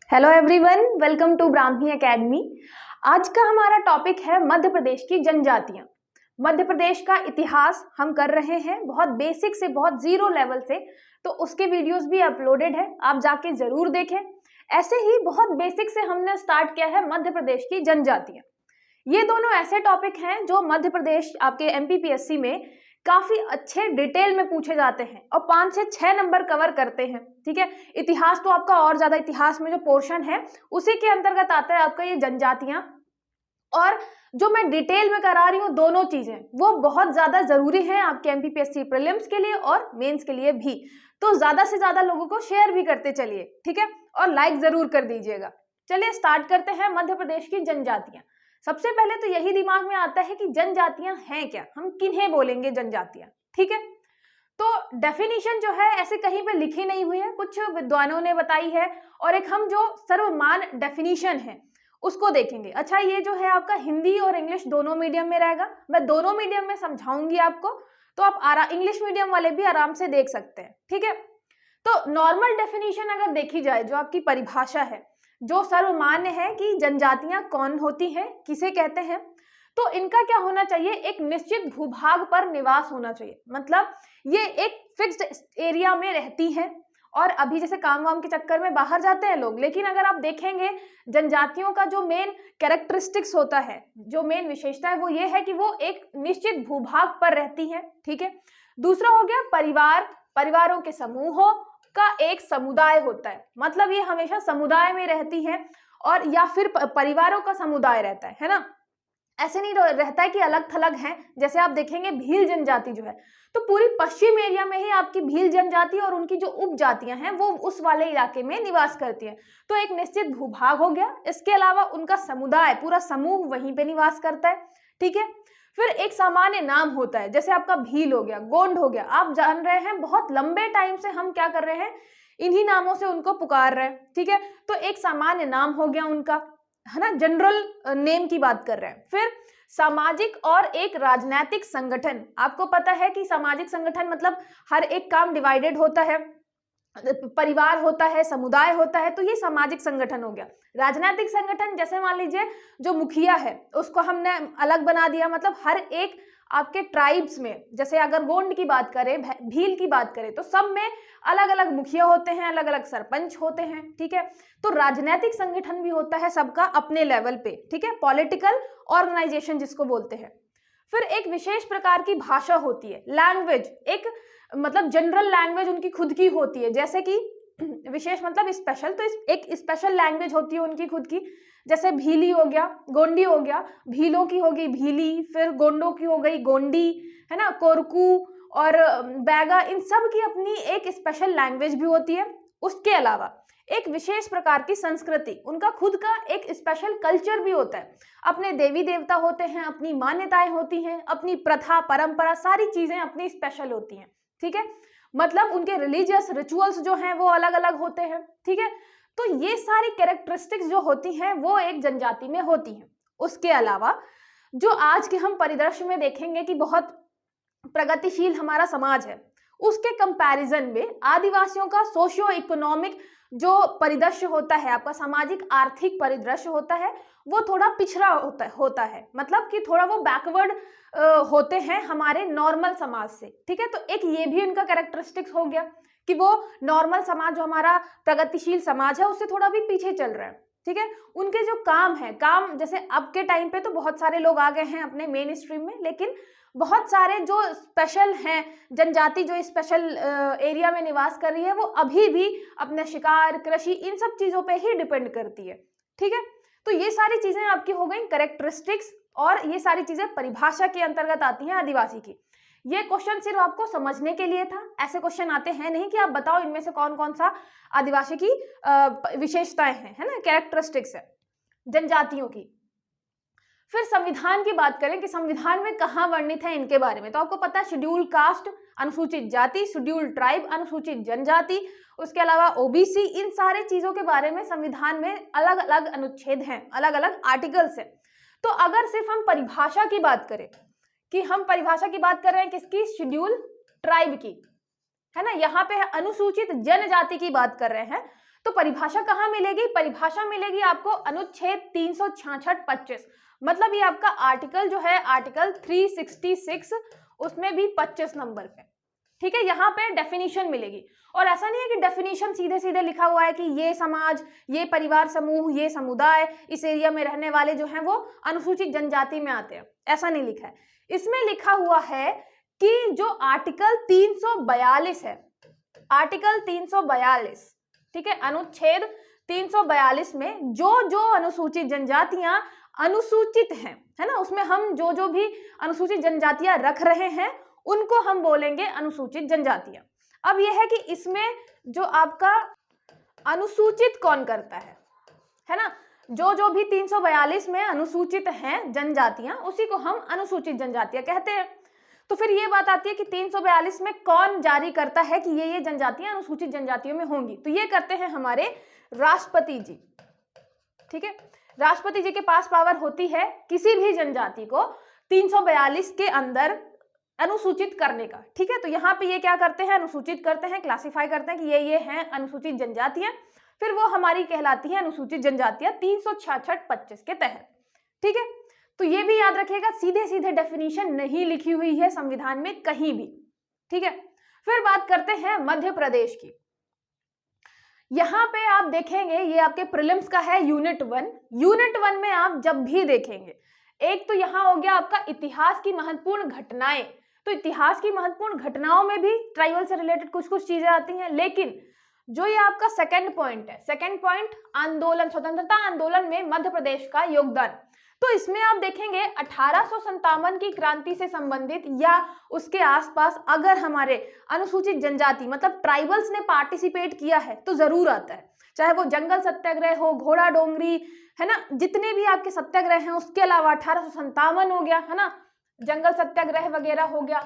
Hello everyone, welcome to Brahmi academy. आज का हमारा टॉपिक है मध्य प्रदेश की जनजातियां। मध्य प्रदेश का इतिहास हम कर रहे हैं बहुत बेसिक से, बहुत जीरो लेवल से, तो उसके वीडियोस भी अपलोडेड है, आप जाके जरूर देखें। ऐसे ही बहुत बेसिक से हमने स्टार्ट किया है मध्य प्रदेश की जनजातियां। ये दोनों ऐसे टॉपिक हैं जो मध्य प्रदेश आपके एमपीपीएससी में काफी अच्छे डिटेल में पूछे जाते हैं और 5 से 6 नंबर कवर करते हैं। ठीक है, इतिहास तो आपका और ज्यादा, इतिहास में जो पोर्शन है उसी के अंतर्गत आता है आपका ये जनजातियां। और जो मैं डिटेल में करा रही हूँ दोनों चीजें, वो बहुत ज्यादा जरूरी है आपके एमपीपीएससी प्रीलिम्स के लिए और मेंस के लिए भी। तो ज्यादा से ज्यादा लोगों को शेयर भी करते चलिए, ठीक है, और लाइक जरूर कर दीजिएगा। चलिए स्टार्ट करते हैं मध्य प्रदेश की जनजातियां। सबसे पहले तो यही दिमाग में आता है कि जनजातियां हैं क्या, हम किन्हें बोलेंगे जनजातियां। ठीक है, तो डेफिनेशन जो है ऐसे कहीं पे लिखी नहीं हुई है, कुछ विद्वानों ने बताई है और एक हम जो सर्वमान्य डेफिनेशन है उसको देखेंगे। अच्छा, ये जो है आपका हिंदी और इंग्लिश दोनों मीडियम में रहेगा, मैं दोनों मीडियम में समझाऊंगी आपको, तो आप इंग्लिश मीडियम वाले भी आराम से देख सकते हैं। ठीक है, तो नॉर्मल डेफिनेशन अगर देखी जाए, जो आपकी परिभाषा है, जो सर्वमान्य है कि जनजातियां कौन होती हैं, किसे कहते हैं, तो इनका क्या होना चाहिए, एक निश्चित भूभाग पर निवास होना चाहिए। मतलब ये एक फिक्स्ड एरिया में रहती हैं और अभी जैसे काम वाम के चक्कर में बाहर जाते हैं लोग, लेकिन अगर आप देखेंगे जनजातियों का जो मेन कैरेक्टरिस्टिक्स होता है, जो मेन विशेषता है, वो ये है कि वो एक निश्चित भूभाग पर रहती है। ठीक है, दूसरा हो गया परिवार, परिवारों के समूहों का एक समुदाय होता है, मतलब ये हमेशा समुदाय में रहती है और या फिर परिवारों का समुदाय रहता है ना। ऐसे नहीं रहता है कि अलग थलग हैं। जैसे आप देखेंगे भील जनजाति जो है, तो पूरी पश्चिम एरिया में ही आपकी भील जनजाति और उनकी जो उपजातियां हैं वो उस वाले इलाके में निवास करती हैं, तो एक निश्चित भूभाग हो गया। इसके अलावा उनका समुदाय, पूरा समूह वहीं पे निवास करता है। ठीक है, फिर एक सामान्य नाम होता है, जैसे आपका भील हो गया, गोंड हो गया। आप जान रहे हैं बहुत लंबे टाइम से हम क्या कर रहे हैं, इन्हीं नामों से उनको पुकार रहे हैं। ठीक है, तो एक सामान्य नाम हो गया उनका, है ना, जनरल नेम की बात कर रहे हैं। फिर सामाजिक और एक राजनीतिक संगठन, आपको पता है कि सामाजिक संगठन मतलब हर एक काम डिवाइडेड होता है, परिवार होता है, समुदाय होता है, तो ये सामाजिक संगठन हो गया। राजनीतिक संगठन, जैसे मान लीजिए जो मुखिया है उसको हमने अलग बना दिया, मतलब हर एक आपके ट्राइब्स में, जैसे अगर गोंड की बात करें, भील की बात करें, तो सब में अलग अलग मुखिया होते हैं, अलग अलग सरपंच होते हैं। ठीक है, तो राजनीतिक संगठन भी होता है सबका अपने लेवल पे। ठीक है, पॉलिटिकल ऑर्गेनाइजेशन जिसको बोलते हैं। फिर एक विशेष प्रकार की भाषा होती है, लैंग्वेज, एक मतलब जनरल लैंग्वेज उनकी खुद की होती है, जैसे कि विशेष मतलब स्पेशल, तो एक स्पेशल लैंग्वेज होती है उनकी खुद की। जैसे भीली हो गया, गोंडी हो गया, भीलों की हो गई भीली, फिर गोंडों की हो गई गोंडी, है ना, कोरकू और बैगा, इन सब की अपनी एक स्पेशल लैंग्वेज भी होती है। उसके अलावा एक विशेष प्रकार की संस्कृति, उनका खुद का एक स्पेशल कल्चर भी होता है, अपने देवी देवता होते हैं, अपनी मान्यताएं होती हैं, अपनी प्रथा परंपरा, सारी चीजें अपनी स्पेशल होती हैं। ठीक है, मतलब उनके रिलीजियस रिचुअल्स जो हैं वो अलग अलग होते हैं। ठीक है, तो ये सारी कैरेक्टरिस्टिक्स जो होती हैं वो एक जनजाति में होती हैं। उसके अलावा जो आज के हम परिदृश्य में देखेंगे कि बहुत प्रगतिशील हमारा समाज है, उसके कंपैरिजन में आदिवासियों का सोशियो इकोनॉमिक जो परिदृश्य होता है, आपका सामाजिक आर्थिक परिदृश्य होता है, वो थोड़ा पिछड़ा होता है, मतलब कि थोड़ा वो बैकवर्ड होते हैं हमारे नॉर्मल समाज से। ठीक है, तो एक ये भी उनका कैरेक्टरिस्टिक्स हो गया कि वो नॉर्मल समाज जो हमारा प्रगतिशील समाज है उससे थोड़ा भी पीछे चल रहा है। ठीक है, उनके जो काम है, काम जैसे अब के टाइम पे तो बहुत सारे लोग आ गए हैं अपने मेन स्ट्रीम में, लेकिन बहुत सारे जो स्पेशल हैं जनजाति, जो स्पेशल एरिया में निवास कर रही है, वो अभी भी अपने शिकार, कृषि, इन सब चीजों पे ही डिपेंड करती है। ठीक है, तो ये सारी चीजें आपकी हो गई कैरेक्टरिस्टिक्स, और ये सारी चीजें परिभाषा के अंतर्गत आती हैं आदिवासी की। ये क्वेश्चन सिर्फ आपको समझने के लिए था, ऐसे क्वेश्चन आते हैं नहीं कि आप बताओ इनमें से कौन कौन सा आदिवासी की विशेषताएं हैं, है ना, कैरेक्टरिस्टिक्स है जनजातियों की। फिर संविधान की बात करें कि संविधान में कहाँ वर्णित है इनके बारे में, तो आपको पता है शेड्यूल कास्ट अनुसूचित जाति, शेड्यूल ट्राइब अनुसूचित जनजाति, उसके अलावा ओबीसी, इन सारे चीजों के बारे में संविधान में अलग अलग अनुच्छेद हैं, अलग अलग आर्टिकल्स हैं। तो अगर सिर्फ हम परिभाषा की बात करें, कि हम परिभाषा की बात कर रहे हैं किसकी, शेड्यूल ट्राइब की, है ना, यहाँ पे अनुसूचित जनजाति की बात कर रहे हैं, तो परिभाषा कहाँ मिलेगी? परिभाषा मिलेगी आपको अनुच्छेद 366-25, मतलब ये आपका आर्टिकल जो है आर्टिकल 366, उसमें भी 25 नंबर पे, ठीक है। यहाँ पे डेफिनेशन मिलेगी, और ऐसा नहीं है कि डेफिनेशन सीधे सीधे लिखा हुआ है कि ये समाज, ये परिवार समूह, ये समुदाय, इस एरिया में रहने वाले जो हैं वो अनुसूचित जनजाति में आते हैं, ऐसा नहीं लिखा है। इसमें लिखा हुआ है कि जो आर्टिकल 342 है, आर्टिकल 342, ठीक है, अनुच्छेद 342 में जो अनुसूचित जनजातियां अनुसूचित हैं, है ना, उसमें हम जो भी अनुसूचित जनजातियां रख रहे हैं उनको हम बोलेंगे अनुसूचित जनजातियां। अब यह है कि इसमें जो आपका अनुसूचित कौन करता है ना, जो भी 342 में अनुसूचित हैं जनजातियां, उसी को हम अनुसूचित जनजातियां कहते हैं। तो फिर ये बात आती है कि 342 में कौन जारी करता है कि ये जनजातियां अनुसूचित जनजातियों में होंगी? तो ये करते हैं हमारे राष्ट्रपति जी, ठीक है। राष्ट्रपति जी के पास पावर होती है किसी भी जनजाति को 342 के अंदर अनुसूचित करने का, ठीक है। तो यहाँ पे ये क्या करते हैं? अनुसूचित करते हैं, क्लासिफाई करते हैं कि ये हैं अनुसूचित जनजातियां, फिर वो हमारी कहलाती है अनुसूचित जनजातियां 366-25 के तहत, ठीक है। तो ये भी याद रखिएगा, सीधे सीधे डेफिनेशन नहीं लिखी हुई है संविधान में कहीं भी, ठीक है। फिर बात करते हैं मध्य प्रदेश की। यहाँ पे आप देखेंगे ये आपके प्रीलिम्स का है यूनिट 1। यूनिट 1 में आप जब भी देखेंगे, एक तो यहाँ हो गया आपका इतिहास की महत्वपूर्ण घटनाएं, तो इतिहास की महत्वपूर्ण घटनाओं में भी ट्राइबल से रिलेटेड कुछ कुछ चीजें आती हैं, लेकिन जो ये आपका सेकंड पॉइंट है, सेकंड पॉइंट आंदोलन, स्वतंत्रता आंदोलन में मध्य प्रदेश का योगदान, तो इसमें आप देखेंगे 1857 की क्रांति से संबंधित या उसके आसपास अगर हमारे अनुसूचित जनजाति मतलब ट्राइबल्स ने पार्टिसिपेट किया है तो जरूर आता है, चाहे वो जंगल सत्याग्रह हो, घोड़ा डोंगरी, है ना, जितने भी आपके सत्याग्रह हैं, उसके अलावा 1857 हो गया, है ना, जंगल सत्याग्रह वगैरह हो गया।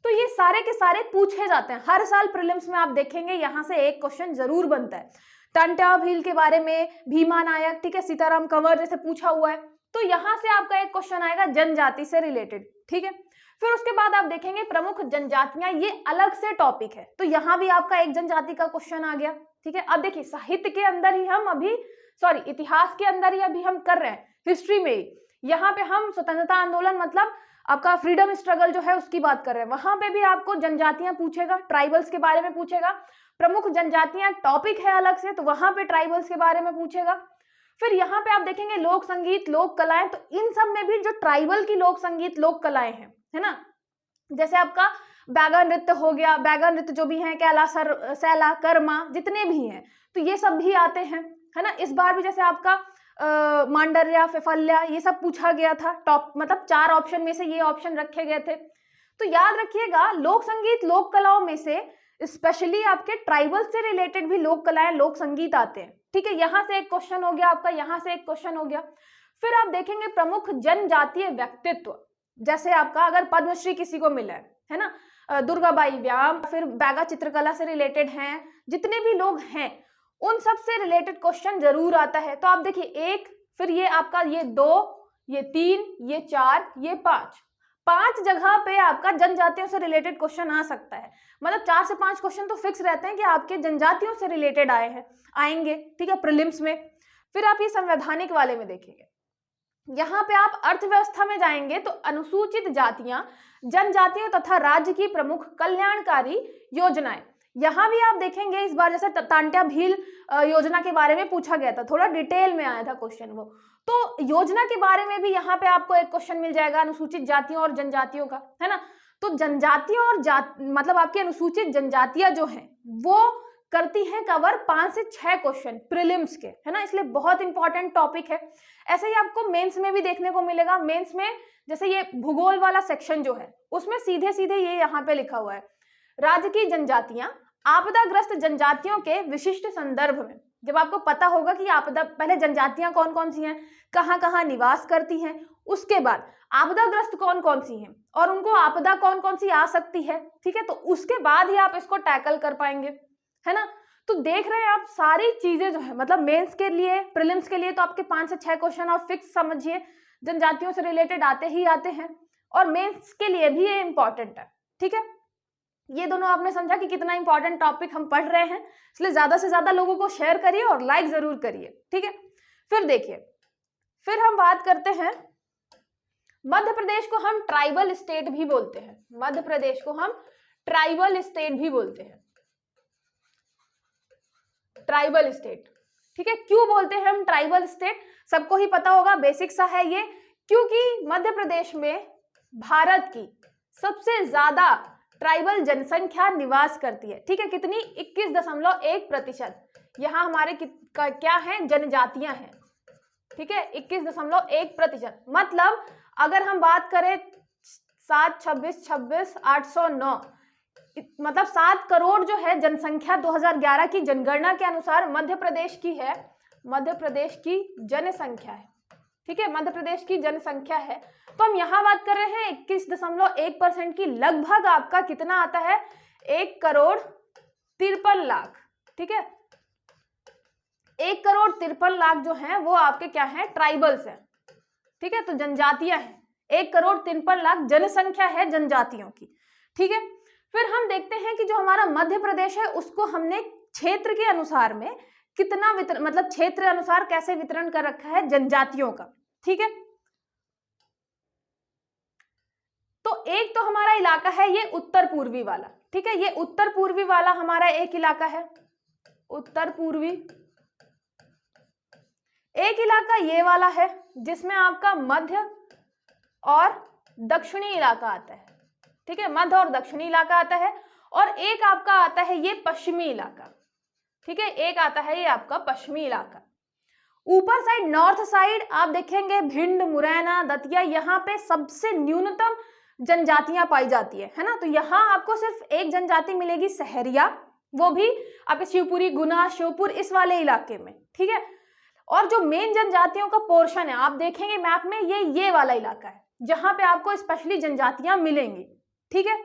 तो ये सारे के सारे पूछे जाते हैं हर साल प्रीलिम्स में, आप देखेंगे यहाँ से एक क्वेश्चन जरूर बनता है। टंट्या भील के बारे में, भीमा नायक, ठीक है, सीताराम कंवर जैसे पूछा हुआ है, तो यहाँ से आपका एक क्वेश्चन आएगा जनजाति से रिलेटेड, ठीक है। फिर उसके बाद आप देखेंगे प्रमुख जनजातियां, ये अलग से टॉपिक है, तो यहाँ भी आपका एक जनजाति का क्वेश्चन आ गया, ठीक है। अब देखिए साहित्य के अंदर ही हम अभी, सॉरी इतिहास के अंदर ही अभी हम कर रहे हैं, हिस्ट्री में ही, यहाँ पे हम स्वतंत्रता आंदोलन मतलब आपका फ्रीडम स्ट्रगल जो है उसकी बात कर रहे हैं, वहां पे भी आपको जनजातियां पूछेगा, ट्राइबल्स के बारे में पूछेगा। प्रमुख जनजातियां टॉपिक है अलग से, तो वहां पे ट्राइबल्स के बारे में पूछेगा। फिर यहाँ पे आप देखेंगे लोक संगीत, लोक कलाएं, तो इन सब में भी जो ट्राइबल की लोक संगीत, लोक कलाएं हैं, है ना, जैसे आपका बैगा नृत्य हो गया, बैगा नृत्य जो भी है, कैला, सैला, कर्मा, जितने भी हैं, तो ये सब भी आते हैं, है ना। इस बार भी जैसे आपका मांडर्या, फिफल्या, ये सब पूछा गया था, टॉप मतलब 4 ऑप्शन में से ये ऑप्शन रखे गए थे। तो याद रखिएगा लोक संगीत, लोक कलाओं में से स्पेशली आपके ट्राइबल से रिलेटेड भी लोक कलाएं, लोक संगीत आते हैं, ठीक है। यहाँ से एक क्वेश्चन हो गया आपका, यहाँ से एक क्वेश्चन हो गया। फिर आप देखेंगे प्रमुख जनजातीय व्यक्तित्व, जैसे आपका अगर पद्मश्री किसी को मिला है ना, दुर्गाबाई व्याम, फिर बैगा चित्रकला से रिलेटेड हैं, जितने भी लोग हैं उन सब से रिलेटेड क्वेश्चन जरूर आता है। तो आप देखिए एक, फिर ये आपका ये 2, ये 3, ये 4, ये 5 जगह पे आपका जनजातियों से रिलेटेड क्वेश्चन आ सकता है। मतलब 4 से 5 क्वेश्चन तो फिक्स रहते हैं कि आपके जनजातियों से रिलेटेड आएंगे, ठीक है, प्रीलिम्स में। फिर आप ये संवैधानिक वाले में देखेंगे, यहाँ पे आप अर्थव्यवस्था में जाएंगे तो अनुसूचित जातियां, जनजातियों तथा राज्य की प्रमुख कल्याणकारी योजनाएं, यहाँ भी आप देखेंगे इस बार जैसे टांट्या भील योजना के बारे में पूछा गया था, थोड़ा डिटेल में आया था क्वेश्चन वो, तो योजना के बारे में भी यहाँ पे आपको एक क्वेश्चन मिल जाएगा अनुसूचित जातियों और जनजातियों का, है ना। तो जनजातियों और मतलब आपकी अनुसूचित जनजातियां जो हैं वो करती हैं कवर 5 से 6 क्वेश्चन प्रीलिम्स के, है ना, इसलिए बहुत इंपॉर्टेंट टॉपिक है। ऐसे ही आपको मेंस में भी देखने को मिलेगा। मेंस में जैसे ये भूगोल वाला सेक्शन जो है उसमें सीधे सीधे ये यहाँ पे लिखा हुआ है, राज्य की जनजातियां आपदाग्रस्त जनजातियों के विशिष्ट संदर्भ में। जब आपको पता होगा कि आपदा, पहले जनजातियां कौन कौन सी हैं, कहाँ कहाँ निवास करती हैं, उसके बाद आपदाग्रस्त कौन कौन सी हैं और उनको आपदा कौन कौन सी आ सकती है, ठीक है, तो उसके बाद ही आप इसको टैकल कर पाएंगे, है ना। तो देख रहे हैं आप सारी चीजें जो है, मतलब मेंस के लिए, प्रीलिम्स के लिए तो आपके 5 से 6 क्वेश्चन आप फिक्स समझिए, जनजातियों से रिलेटेड आते ही आते हैं, और मेंस के लिए भी ये इंपॉर्टेंट है, ठीक है। ये दोनों आपने समझा कि कितना इंपॉर्टेंट टॉपिक हम पढ़ रहे हैं, इसलिए ज्यादा से ज्यादा लोगों को शेयर करिए और लाइक जरूर करिए, ठीक है। फिर देखिए, फिर हम बात करते हैं, मध्य प्रदेश को हम ट्राइबल स्टेट भी बोलते हैं, मध्य प्रदेश को हम ट्राइबल स्टेट भी बोलते हैं, ट्राइबल स्टेट, ठीक है। क्यों बोलते हैं हम ट्राइबल स्टेट, सबको ही पता होगा, बेसिक सा है ये, क्योंकि मध्य प्रदेश में भारत की सबसे ज्यादा ट्राइबल जनसंख्या निवास करती है, ठीक है। कितनी? 21.1%। यहाँ हमारे क्या है? जनजातियां हैं, ठीक है, 21.1%। मतलब अगर हम बात करें 7, 26, 26, 809, मतलब 7 करोड़ जो है जनसंख्या 2011 की जनगणना के अनुसार मध्य प्रदेश की है, मध्य प्रदेश की जनसंख्या है, ठीक है, मध्य प्रदेश की जनसंख्या है। तो हम यहाँ बात कर रहे हैं 21.1% की, लगभग आपका कितना आता है? 1,53,00,000, ठीक है। 1,53,00,000 जो है वो आपके क्या है? ट्राइबल्स है, ठीक है, तो जनजातियां हैं। 1,53,00,000 जनसंख्या है जनजातियों की, ठीक है। फिर हम देखते हैं कि जो हमारा मध्य प्रदेश है उसको हमने क्षेत्र के अनुसार में कितना वितरण, मतलब क्षेत्र अनुसार कैसे वितरण कर रखा है जनजातियों का, ठीक है। तो एक तो हमारा इलाका है ये उत्तर पूर्वी वाला, ठीक है, ये उत्तर पूर्वी वाला हमारा एक इलाका है, उत्तर पूर्वी। एक इलाका ये वाला है जिसमें आपका मध्य और दक्षिणी इलाका आता है, ठीक है, मध्य और दक्षिणी इलाका आता है। और एक आपका आता है ये पश्चिमी इलाका, ठीक है, एक आता है ये आपका पश्चिमी इलाका। ऊपर साइड, नॉर्थ साइड आप देखेंगे भिंड, मुरैना, दतिया, यहाँ पे सबसे न्यूनतम जनजातियां पाई जाती है ना। तो यहाँ आपको सिर्फ एक जनजाति मिलेगी, सहरिया, वो भी आपके शिवपुरी, गुना, श्योपुर, इस वाले इलाके में, ठीक है। और जो मेन जनजातियों का पोर्शन है आप देखेंगे मैप में, ये वाला इलाका है जहां पे आपको स्पेशली जनजातियां मिलेंगी, ठीक है।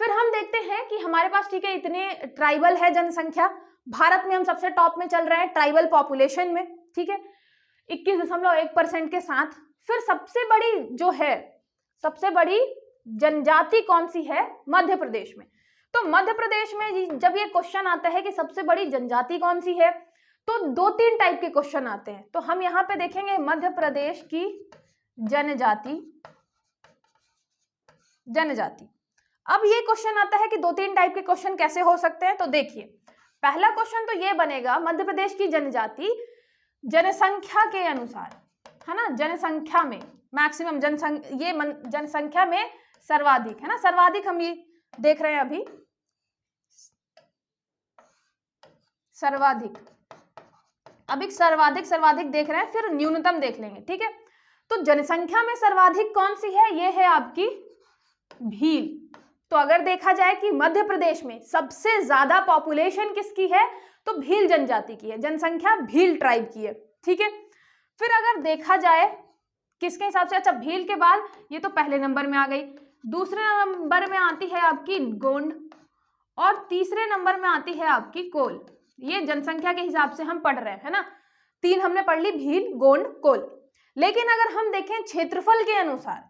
फिर हम देखते हैं कि हमारे पास, ठीक है, इतने ट्राइबल है जनसंख्या, भारत में हम सबसे टॉप में चल रहे हैं ट्राइबल पॉपुलेशन में, ठीक है, 21.1% के साथ। फिर सबसे बड़ी जो है, सबसे बड़ी जनजाति कौन सी है? मध्य प्रदेश में। तो मध्य प्रदेश में जब ये क्वेश्चन आता है कि सबसे बड़ी जनजाति कौन सी है, तो 2-3 टाइप के क्वेश्चन आते हैं। तो हम यहाँ पे देखेंगे मध्य प्रदेश की जनजाति, जनजाति। अब ये क्वेश्चन आता है कि 2-3 टाइप के क्वेश्चन कैसे हो सकते हैं। तो देखिए, पहला क्वेश्चन तो ये बनेगा, मध्य प्रदेश की जनजाति जनसंख्या के अनुसार, है ना, जनसंख्या में मैक्सिमम जनसंख्या में सर्वाधिक, है ना, सर्वाधिक हम ये देख रहे हैं अभी, सर्वाधिक, अभी सर्वाधिक देख रहे हैं, फिर न्यूनतम देख लेंगे, ठीक है। तो जनसंख्या में सर्वाधिक कौन सी है? ये है आपकी भील। तो अगर देखा जाए कि मध्य प्रदेश में सबसे ज्यादा पॉपुलेशन किसकी है, तो भील जनजाति की है, जनसंख्या भील ट्राइब की है, ठीक है। फिर अगर देखा जाए किसके हिसाब से, अच्छा, भील के बाद ये तो पहले नंबर में आ गई, दूसरे नंबर में आती है आपकी गोंड, और तीसरे नंबर में आती है आपकी कोल। ये जनसंख्या के हिसाब से हम पढ़ रहे हैं, है ना, 3 हमने पढ़ ली, भील, गोंड, कोल। लेकिन अगर हम देखें क्षेत्रफल के अनुसार,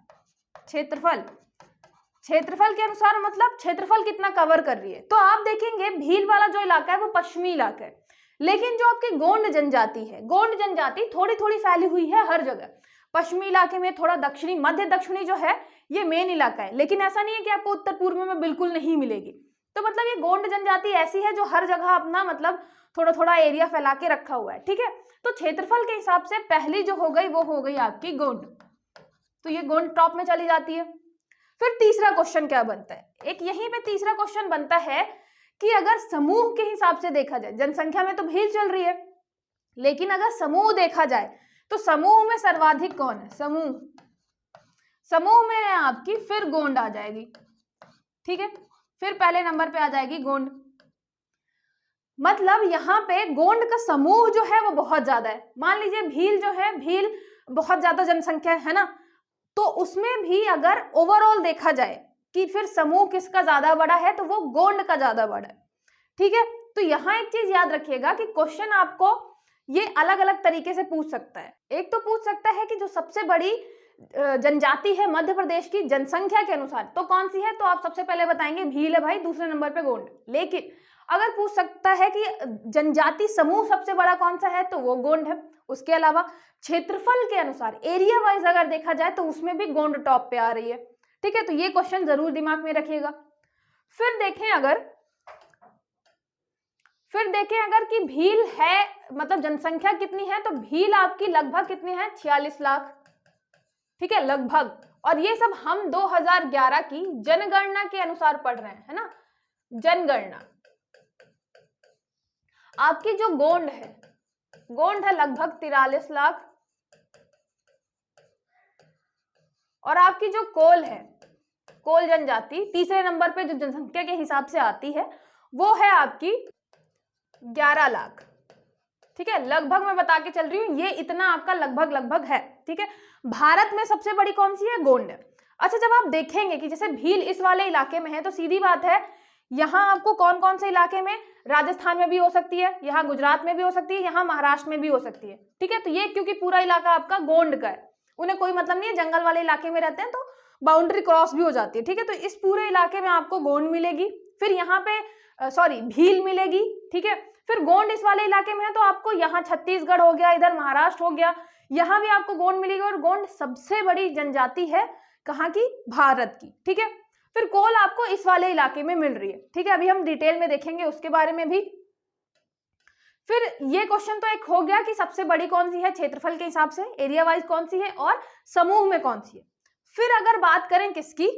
क्षेत्रफल के अनुसार मतलब क्षेत्रफल कितना कवर कर रही है, तो आप देखेंगे भील वाला जो इलाका है वो पश्चिमी इलाका है, लेकिन जो आपकी गोंड जनजाति है, गोंड जनजाति थोड़ी थोड़ी फैली हुई है हर जगह, पश्चिमी इलाके में थोड़ा, दक्षिणी, मध्य दक्षिणी जो है ये मेन इलाका है, लेकिन ऐसा नहीं है कि आपको उत्तर पूर्व में बिल्कुल नहीं मिलेगी। तो मतलब ये गोंड जनजाति ऐसी है जो हर जगह अपना मतलब थोड़ा थोड़ा एरिया फैला के रखा हुआ है, ठीक है। तो क्षेत्रफल के हिसाब से पहली जो हो गई वो हो गई आपकी गोंड, तो ये गोंड टॉप में चली जाती है। फिर तीसरा क्वेश्चन क्या बनता है, एक यहीं पे तीसरा क्वेश्चन बनता है कि अगर समूह के हिसाब से देखा जाए, जनसंख्या में तो भील चल रही है, लेकिन अगर समूह देखा जाए तो समूह में सर्वाधिक कौन है? समूह में है आपकी फिर गोंड आ जाएगी, ठीक है, फिर पहले नंबर पे आ जाएगी गोंड। मतलब यहाँ पे गोंड का समूह जो है वो बहुत ज्यादा है। मान लीजिए भील जो है, भील बहुत ज्यादा जनसंख्या है ना, तो उसमें भी अगर ओवरऑल देखा जाए कि फिर समूह किसका ज्यादा बड़ा है, तो वो गोंड का ज्यादा बड़ा है, ठीक है। तो यहाँ एक चीज याद रखिएगा कि क्वेश्चन आपको ये अलग अलग तरीके से पूछ सकता है। एक तो पूछ सकता है कि जो सबसे बड़ी जनजाति है मध्य प्रदेश की जनसंख्या के अनुसार, तो कौन सी है? तो आप सबसे पहले बताएंगे भील है भाई, दूसरे नंबर पे गोंड। लेकिन अगर पूछ सकता है कि जनजाति समूह सबसे बड़ा कौन सा है, तो वो गोंड है। उसके अलावा क्षेत्रफल के अनुसार एरिया वाइज अगर देखा जाए तो उसमें भी गोंड टॉप पे आ रही है। ठीक है, तो ये क्वेश्चन जरूर दिमाग में रखिएगा। फिर देखें अगर कि भील है, मतलब जनसंख्या कितनी है, तो भील आपकी लगभग कितनी है? 46 लाख। ठीक है, लगभग। और ये सब हम 2011 की जनगणना के अनुसार पढ़ रहे हैं, है ना, जनगणना। आपकी जो गोंड है लगभग 43 लाख। और आपकी जो कोल है, कोल जनजाति तीसरे नंबर पे जो जनसंख्या के हिसाब से आती है, वो है आपकी 11 लाख। ठीक है, लगभग मैं बता के चल रही हूँ, ये इतना आपका लगभग है। ठीक है, भारत में सबसे बड़ी कौन सी है? गोंड। अच्छा, जब आप देखेंगे कि जैसे भील इस वाले इलाके में है, तो सीधी बात है यहाँ आपको कौन कौन से इलाके में, राजस्थान में भी हो सकती है, यहाँ गुजरात में भी हो सकती है, यहाँ महाराष्ट्र में भी हो सकती है। ठीक है, तो ये क्योंकि पूरा इलाका आपका गोंड का है, उन्हें कोई मतलब नहीं है, जंगल वाले इलाके में रहते हैं तो बाउंड्री क्रॉस भी हो जाती है। ठीक है, तो इस पूरे इलाके में आपको गोंड मिलेगी। फिर यहाँ पे भील मिलेगी। ठीक है, फिर गोंड इस वाले इलाके में है तो आपको यहाँ छत्तीसगढ़ हो गया, इधर महाराष्ट्र हो गया, यहाँ भी आपको गोंड मिलेगी। और गोंड सबसे बड़ी जनजाति है कहाँ की? भारत की। ठीक है, फिर कोल आपको इस वाले इलाके में मिल रही है। ठीक है, अभी हम डिटेल में देखेंगे उसके बारे में भी। फिर ये क्वेश्चन तो एक हो गया कि सबसे बड़ी कौन सी है क्षेत्रफल के हिसाब से, एरिया वाइज कौन सी है, और समूह में कौन सी है। फिर अगर बात करें किसकी,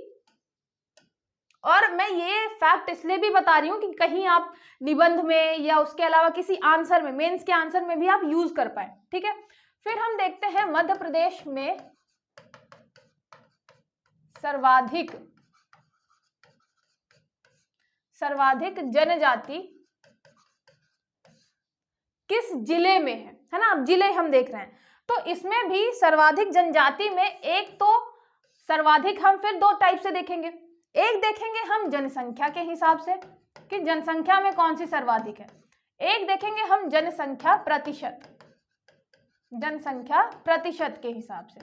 और मैं ये फैक्ट इसलिए भी बता रही हूं कि कहीं आप निबंध में या उसके अलावा किसी आंसर में, मेंस के आंसर में भी आप यूज कर पाए। ठीक है, फिर हम देखते हैं मध्य प्रदेश में सर्वाधिक जनजाति किस जिले में है ना। अब जिले हम देख रहे हैं, तो इसमें भी सर्वाधिक जनजाति में एक तो सर्वाधिक हम फिर दो टाइप से देखेंगे। एक देखेंगे हम जनसंख्या के हिसाब से कि जनसंख्या में कौन सी सर्वाधिक है। एक देखेंगे हम जनसंख्या प्रतिशत के हिसाब से।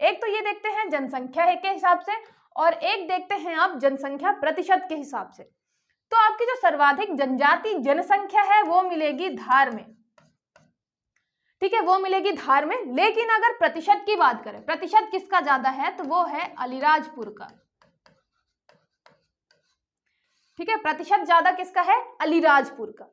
एक तो ये देखते हैं जनसंख्या के हिसाब से, और एक देखते हैं आप जनसंख्या प्रतिशत के हिसाब से। तो आपकी जो सर्वाधिक जनजाति जनसंख्या है वो मिलेगी धार में। ठीक है, वो मिलेगी धार में। लेकिन अगर प्रतिशत की बात करें, प्रतिशत किसका ज्यादा है, तो वो है अलीराजपुर का। ठीक है, प्रतिशत ज्यादा किसका है? अलीराजपुर का।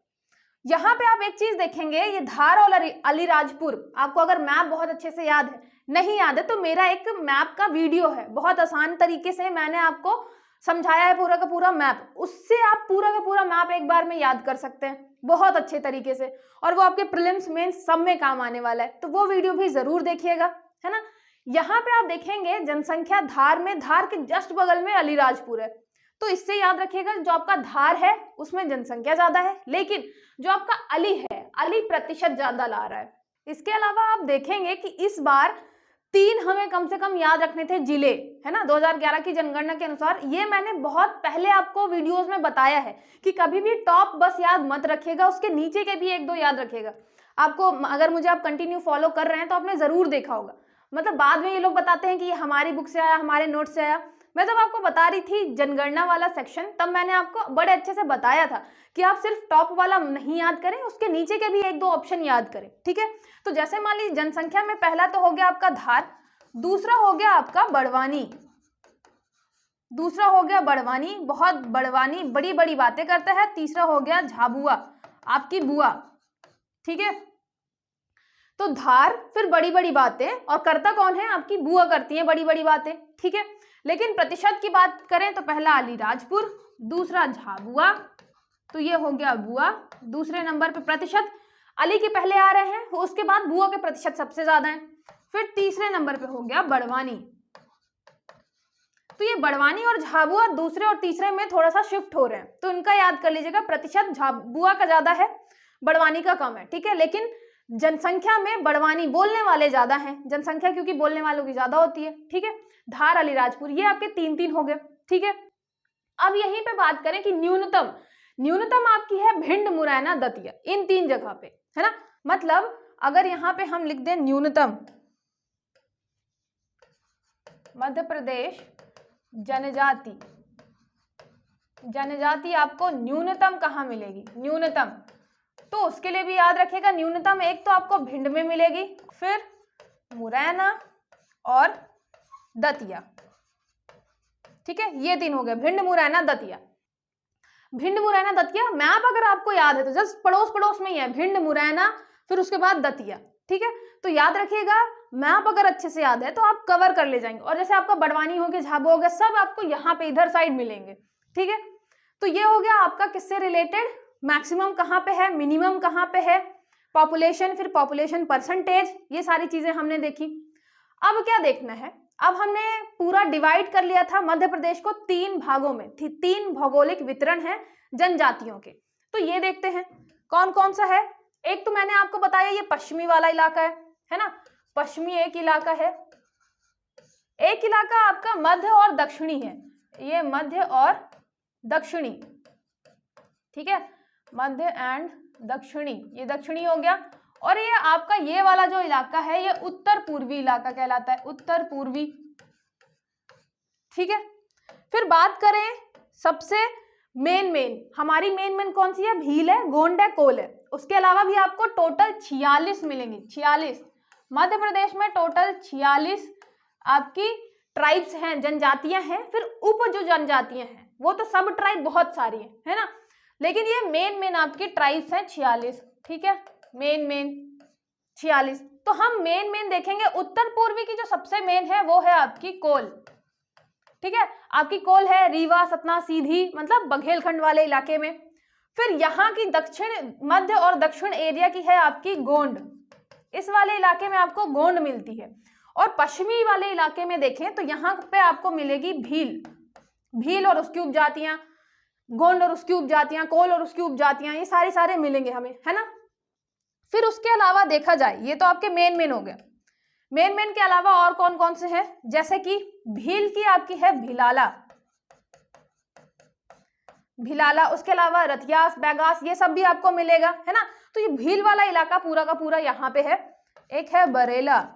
यहां पे आप एक चीज देखेंगे, ये धार और अलीराजपुर, आपको अगर मैप बहुत अच्छे से याद है, नहीं याद है तो मेरा एक मैप का वीडियो है, बहुत आसान तरीके से मैंने आपको समझाया है पूरा का पूरा मैप, उससे आप पूरा का पूरा मैप एक बार में याद कर सकते हैं बहुत अच्छे तरीके से, और वो आपके प्रीलिम्स मेंस सब में काम आने वाला है। तो वो वीडियो भी जरूर देखिएगा, है ना। यहाँ पे आप देखेंगे जनसंख्या धार में, धार के जस्ट बगल में अलीराजपुर है, तो इससे याद रखिएगा जो आपका धार है उसमें जनसंख्या ज्यादा है, लेकिन जो आपका अली है, अली प्रतिशत ज्यादा ला रहा है। इसके अलावा आप देखेंगे कि इस बार 3 हमें कम से कम याद रखने थे जिले, है ना, 2011 की जनगणना के अनुसार। ये मैंने बहुत पहले आपको वीडियोस में बताया है कि कभी भी टॉप बस याद मत रखिएगा, उसके नीचे के भी 1-2 याद रखिएगा। आपको अगर मुझे आप कंटिन्यू फॉलो कर रहे हैं तो आपने जरूर देखा होगा। मतलब बाद में ये लोग बताते हैं कि ये हमारी बुक से आया, हमारे नोट से आया। मैं जब आपको बता रही थी जनगणना वाला सेक्शन, तब मैंने आपको बड़े अच्छे से बताया था कि आप सिर्फ टॉप वाला नहीं याद करें, उसके नीचे के भी 1-2 ऑप्शन याद करें। ठीक है, तो जैसे मान लीजिए जनसंख्या में पहला तो हो गया आपका धार, दूसरा हो गया आपका बड़वानी, बहुत बड़वानी बड़ी बड़ी बातें करता है। तीसरा हो गया झाबुआ, आपकी बुआ। ठीक है, तो धार, फिर बड़ी बड़ी बातें, और करता कौन है? आपकी बुआ करती है बड़ी बड़ी बातें। ठीक है, लेकिन प्रतिशत की बात करें तो पहला अलीराजपुर, दूसरा झाबुआ, तो ये हो गया बुआ। दूसरे नंबर पे प्रतिशत अली के पहले आ रहे हैं, उसके बाद बुआ के प्रतिशत सबसे ज्यादा है। फिर तीसरे नंबर पे हो गया बड़वानी, तो ये बड़वानी और झाबुआ दूसरे और तीसरे में थोड़ा सा शिफ्ट हो रहे हैं, तो इनका याद कर लीजिएगा। प्रतिशत झाबुआ का ज्यादा है, बड़वानी का कम है। ठीक है, लेकिन जनसंख्या में बड़वानी बोलने वाले ज्यादा हैं, जनसंख्या क्योंकि बोलने वालों की ज्यादा होती है। ठीक है, धार अलीराजपुर, ये आपके 3-3 हो गए। ठीक है, अब यहीं पे बात करें कि न्यूनतम आपकी है भिंड, मुरैना, दतिया, इन 3 जगह पे, है ना। मतलब अगर यहाँ पे हम लिख दें न्यूनतम, मध्य प्रदेश जनजाति, जनजाति आपको न्यूनतम कहाँ मिलेगी, न्यूनतम, तो उसके लिए भी याद रखिएगा न्यूनतम एक तो आपको भिंड में मिलेगी, फिर मुरैना और दतिया। ठीक है, ये तीन हो गए, भिंड, मुरैना, दतिया। भिंड, मुरैना, दतिया मैप अगर आपको याद है तो जस्ट पड़ोस पड़ोस में ही है, भिंड, मुरैना, फिर उसके बाद दतिया। ठीक है, तो याद रखिएगा मैप अगर अच्छे से याद है तो आप कवर कर ले जाएंगे। और जैसे आपका बड़वानी हो गया, झाबुआ हो गया, सब आपको यहाँ पे इधर साइड मिलेंगे। ठीक है, तो ये हो गया आपका किससे रिलेटेड, मैक्सिमम कहाँ पे है, मिनिमम कहाँ पे है, पॉपुलेशन, फिर पॉपुलेशन परसेंटेज, ये सारी चीजें हमने देखी। अब क्या देखना है, अब हमने पूरा डिवाइड कर लिया था मध्य प्रदेश को 3 भागों में, 3 भौगोलिक वितरण है जनजातियों के। तो ये देखते हैं कौन कौन सा है। एक तो मैंने आपको बताया ये पश्चिमी वाला इलाका है ना, पश्चिमी एक इलाका है, एक इलाका आपका मध्य और दक्षिणी है, ये मध्य और दक्षिणी। ठीक है, मध्य एंड दक्षिणी, ये दक्षिणी हो गया। और ये आपका ये वाला जो इलाका है ये उत्तर पूर्वी इलाका कहलाता है, उत्तर पूर्वी। ठीक है, फिर बात करें सबसे मेन हमारी मेन कौन सी है, भील है, गोंड है, कोल है। उसके अलावा भी आपको टोटल 46 मिलेंगी, 46 मध्य प्रदेश में टोटल 46 आपकी ट्राइब्स हैं, जनजातियां हैं। फिर उप जो जनजातियां हैं वो तो सब ट्राइब बहुत सारी है ना, लेकिन ये मेन आपकी ट्राइब्स हैं 46। ठीक है, मेन 46। तो हम मेन देखेंगे, उत्तर पूर्वी की जो सबसे मेन है वो है आपकी कोल। ठीक है, आपकी कोल है रीवा, सतना, सीधी, मतलब बघेलखंड वाले इलाके में। फिर यहाँ की दक्षिण, मध्य और दक्षिण एरिया की है आपकी गोंड, इस वाले इलाके में आपको गोंड मिलती है। और पश्चिमी वाले इलाके में देखें तो यहाँ पे आपको मिलेगी भील और उसकी उपजातियां, गोंड और उसकी उपजातियां, कोल और उसकी उपजातियां, ये सारे मिलेंगे हमें, है ना। फिर उसके अलावा देखा जाए, ये तो आपके मेन हो गए। मेन के अलावा और कौन कौन से हैं, जैसे कि भील की आपकी है भिलाला, उसके अलावा रतियास, बैगास, ये सब भी आपको मिलेगा, है ना। तो ये भील वाला इलाका पूरा का पूरा यहाँ पे है। एक है बरेला,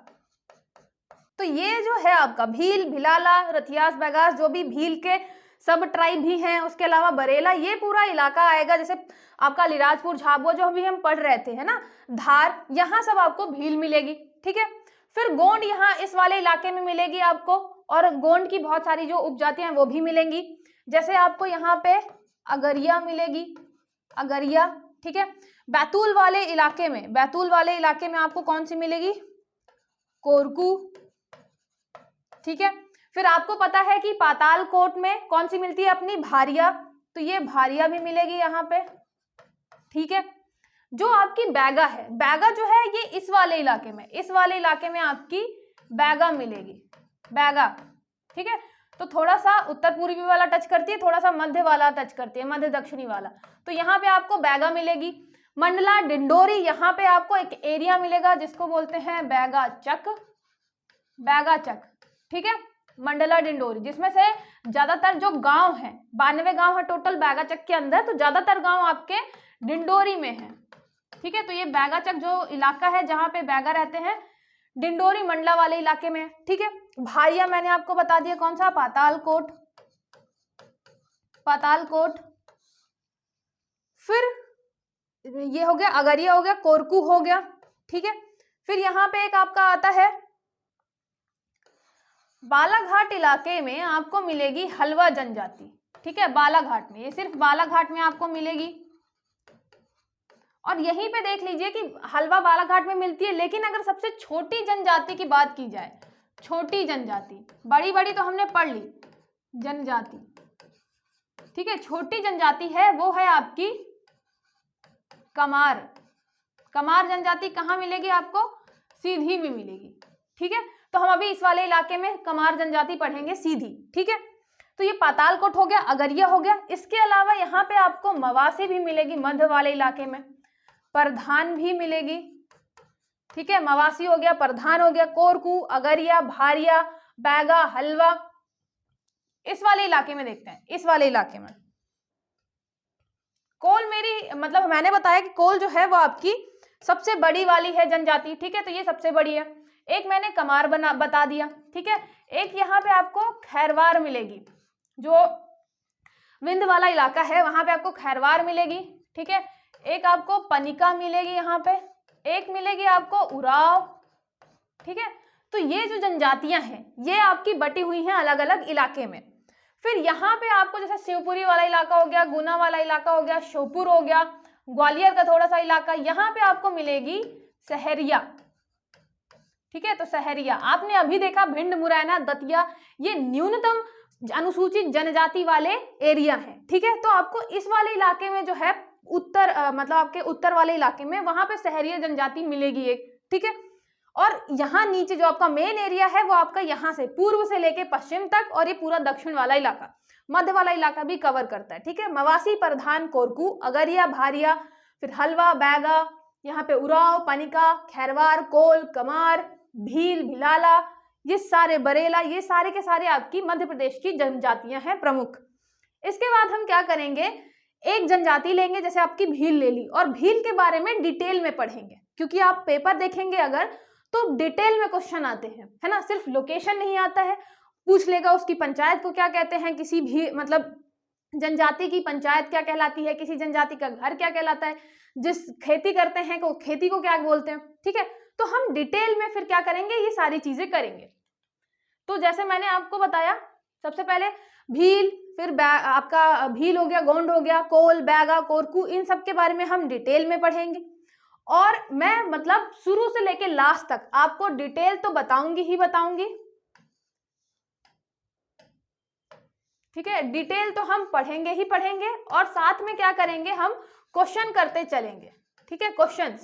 तो ये जो है आपका भील, भिलाला, रतियास, बैगास, जो भी भील के सब ट्राइब भी हैं, उसके अलावा बरेला, ये पूरा इलाका आएगा। जैसे आपका अलीराजपुर, झाबुआ जो अभी हम पढ़ रहे थे, है ना, धार, यहाँ सब आपको भील मिलेगी। ठीक है, फिर गोंड यहाँ इस वाले इलाके में मिलेगी आपको, और गोंड की बहुत सारी जो उपजातियां हैं वो भी मिलेंगी। जैसे आपको यहाँ पे अगरिया मिलेगी, अगरिया। ठीक है, बैतूल वाले इलाके में आपको कौन सी मिलेगी, कोरकू। ठीक है, फिर आपको पता है कि पातालकोट में कौन सी मिलती है अपनी, भारिया, तो ये भारिया भी मिलेगी यहाँ पे। ठीक है, जो आपकी बैगा है, बैगा जो है ये इस वाले इलाके में आपकी बैगा मिलेगी, बैगा। ठीक है, तो थोड़ा सा उत्तर पूर्वी वाला टच करती है, थोड़ा सा मध्य वाला टच करती है, मध्य दक्षिणी वाला, तो यहाँ पे आपको बैगा मिलेगी। मंडला डिंडोरी, यहाँ पे आपको एक एरिया मिलेगा जिसको बोलते हैं बैगाचक। ठीक है, मंडला डिंडोरी, जिसमें से ज्यादातर जो गांव हैं, 92 गांव है टोटल बैगाचक के अंदर, तो ज्यादातर गांव आपके डिंडोरी में है। ठीक है, तो ये बैगाचक जो इलाका है जहां पे बैगा रहते हैं, डिंडोरी मंडला वाले इलाके में। ठीक है, भारिया मैंने आपको बता दिया कौन सा, पातालकोट। फिर ये हो गया अगरिया, हो गया कोरकू, हो गया। ठीक है, फिर यहाँ पे एक आपका आता है बालाघाट इलाके में आपको मिलेगी हलवा जनजाति। ठीक है, बालाघाट में, ये सिर्फ बालाघाट में आपको मिलेगी। और यहीं पे देख लीजिए कि हलवा बालाघाट में मिलती है, लेकिन अगर सबसे छोटी जनजाति की बात की जाए, छोटी जनजाति, बड़ी तो हमने पढ़ ली जनजाति। ठीक है, छोटी जनजाति है वो है आपकी कमार जनजाति। कहाँ मिलेगी आपको, सीधी में मिलेगी। ठीक है, तो हम अभी इस वाले इलाके में कमार जनजाति पढ़ेंगे, सीधी। ठीक है, तो ये पातालकोट हो गया, अगरिया हो गया। इसके अलावा यहाँ पे आपको मवासी भी मिलेगी, मध्य वाले इलाके में प्रधान भी मिलेगी। ठीक है, मवासी हो गया, प्रधान हो गया, कोरकू, अगरिया, भारिया, बैगा, हलवा, इस वाले इलाके में देखते हैं। इस वाले इलाके में कोल, मैंने बताया कि कोल जो है वो आपकी सबसे बड़ी वाली है जनजाति, ठीक है, तो ये सबसे बड़ी है। एक मैंने कमार बता दिया, ठीक है। एक यहाँ पे आपको खैरवार मिलेगी, जो विंध्य वाला इलाका है वहां पे आपको खैरवार मिलेगी, ठीक है। एक आपको पनिका मिलेगी यहाँ पे, एक मिलेगी आपको उराव, ठीक है। तो ये जो जनजातियां हैं ये आपकी बटी हुई हैं अलग अलग इलाके में। फिर यहाँ पे आपको जैसे शिवपुरी वाला इलाका हो गया, गुना वाला इलाका हो गया, श्योपुर हो गया, ग्वालियर का थोड़ा सा इलाका, यहाँ पे आपको मिलेगी सहरिया, ठीक है। तो सहरिया आपने अभी देखा, भिंड, मुरैना, दतिया, ये न्यूनतम अनुसूचित जनजाति वाले एरिया हैं, ठीक है। तो आपको इस वाले इलाके में जो है उत्तर मतलब आपके उत्तर वाले इलाके में वहां पे सहरिया जनजाति मिलेगी एक, ठीक है। और यहाँ नीचे जो आपका मेन एरिया है वो आपका यहाँ से पूर्व से लेके पश्चिम तक, और ये पूरा दक्षिण वाला इलाका, मध्य वाला इलाका भी कवर करता है, ठीक है। मवासी, प्रधान, कोरकू, अगरिया, भारिया, फिर हलवा, बैगा, यहाँ पे उराव, पनिका, खैरवार, कोल, कमार, भील, भिलाला, ये सारे, बरेला, ये सारे के सारे आपकी मध्य प्रदेश की जनजातियां हैं प्रमुख। इसके बाद हम क्या करेंगे, एक जनजाति लेंगे, जैसे आपकी भील ले ली, और भील के बारे में डिटेल में पढ़ेंगे, क्योंकि आप पेपर देखेंगे अगर तो डिटेल में क्वेश्चन आते हैं, है ना। सिर्फ लोकेशन नहीं आता है, पूछ लेगा उसकी पंचायत को क्या कहते हैं, किसी भी मतलब जनजाति की पंचायत क्या कहलाती है, किसी जनजाति का घर क्या कहलाता है, जिस खेती करते हैं को खेती को क्या बोलते हैं, ठीक है। तो हम डिटेल में फिर क्या करेंगे, ये सारी चीजें करेंगे। तो जैसे मैंने आपको बताया, सबसे पहले भील, फिर आपका भील हो गया, गोंड हो गया, कोल, बैगा, कोरकू, इन सब के बारे में हम डिटेल में पढ़ेंगे। और मैं मतलब शुरू से लेके लास्ट तक आपको डिटेल तो बताऊंगी ही बताऊंगी, ठीक है। डिटेल तो हम पढ़ेंगे ही पढ़ेंगे, और साथ में क्या करेंगे, हम क्वेश्चन करते चलेंगे, ठीक है। क्वेश्चन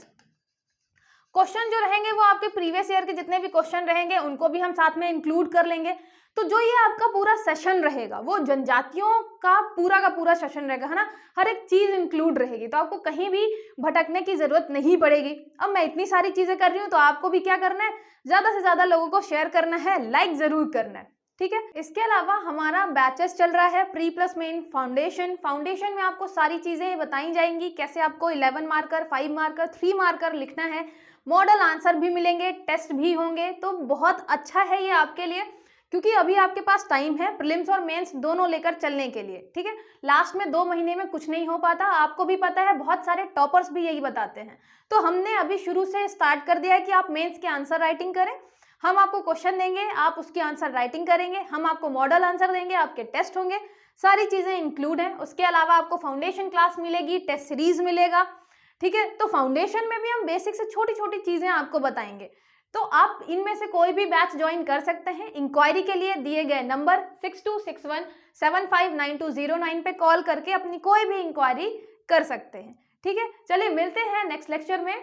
जो रहेंगे वो आपके प्रीवियस ईयर के जितने भी क्वेश्चन रहेंगे उनको भी हम साथ में इंक्लूड कर लेंगे। तो जो ये आपका पूरा सेशन रहेगा वो जनजातियों का पूरा सेशन रहेगा, है ना। हर एक चीज इंक्लूड रहेगी, तो आपको कहीं भी भटकने की जरूरत नहीं पड़ेगी। अब मैं इतनी सारी चीजें कर रही हूँ तो आपको भी क्या करना है, ज्यादा से ज्यादा लोगों को शेयर करना है, लाइक जरूर करना है, ठीक है। इसके अलावा हमारा बैचेस चल रहा है प्री प्लस मेन फाउंडेशन में आपको सारी चीजें बताई जाएंगी, कैसे आपको 11 मार्कर, 5 मार्कर, 3 मार्कर लिखना है, मॉडल आंसर भी मिलेंगे, टेस्ट भी होंगे। तो बहुत अच्छा है ये आपके लिए, क्योंकि अभी आपके पास टाइम है प्रीलिम्स और मेंस दोनों लेकर चलने के लिए, ठीक है। लास्ट में 2 महीने में कुछ नहीं हो पाता, आपको भी पता है, बहुत सारे टॉपर्स भी यही बताते हैं। तो हमने अभी शुरू से स्टार्ट कर दिया है कि आप मेंस के आंसर राइटिंग करें, हम आपको क्वेश्चन देंगे, आप उसकी आंसर राइटिंग करेंगे, हम आपको मॉडल आंसर देंगे, आपके टेस्ट होंगे, सारी चीजें इंक्लूड हैं। उसके अलावा आपको फाउंडेशन क्लास मिलेगी, टेस्ट सीरीज मिलेगा, ठीक है। तो फाउंडेशन में भी हम बेसिक से छोटी छोटी चीजें आपको बताएंगे। तो आप इनमें से कोई भी बैच ज्वाइन कर सकते हैं। इंक्वायरी के लिए दिए गए नंबर 6261759209 पे कॉल करके अपनी कोई भी इंक्वायरी कर सकते हैं, ठीक है। चलिए मिलते हैं नेक्स्ट लेक्चर में।